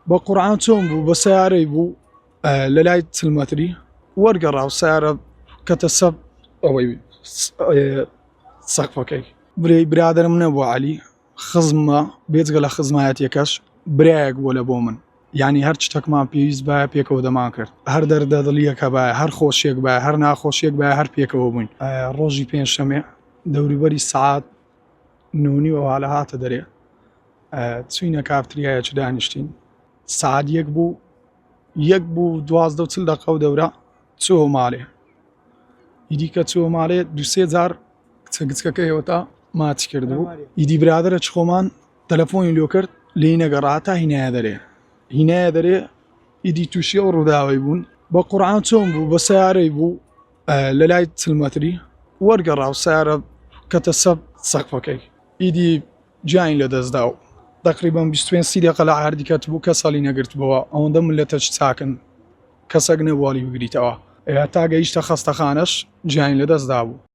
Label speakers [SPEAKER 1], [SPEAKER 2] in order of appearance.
[SPEAKER 1] بە قورعان چۆن بوو بە سیارەی بوو لە لای چلمەتری وەرگەڕاو سیارە کەتە سەب ئەوەی سەقفەکەی برادرم نەبوو عەلی خزمە بێجگە لە خزمایەتیەکەش برایەک بووە لە بۆ من یعنی هەر شتێکمان پێویست بایە پێکەوە دەمان کرد هەر دەردە دڵیەکە بایە هەر خۆشیێک بایە هەر ناخۆشیێک بایە هەر پێکەوە بووین ڕۆژی پێنجشەمێ دەوروبەری سەعات 9:30 لە هاتە دەرێ چوینە کافتریایەکی دانیشتین سەعات 1 بوو 12:40 و دەورە چووە ماڵێ ئیدی کە چووە ماڵێ 2-3 جار کچەکەیەوە ماچ کردبوو ئیدی برادرە چ خۆمان تەلەفۆنی لۆ کرد لێی نەگەڕا تا هینایە دەرێ ئیدی تووشی ئەو ڕووداوەی بوون بە قورعان چۆن بوو بە سیارەی بوو لە لای چلمەتری وەرگەڕاو سیارە کەتە سەب سەقفەکەی ئیدی جاین لە دەستدا و تقریبا 20 دقیقە لە عاردی کەت بوو کەسەڵی نەگرتبەوە ئەوەندە ملەتەش چاکن کەسەک نەبوالی بگریتەوە تا گەیشتە خەستەخانەش جاین لە دەستدا بوو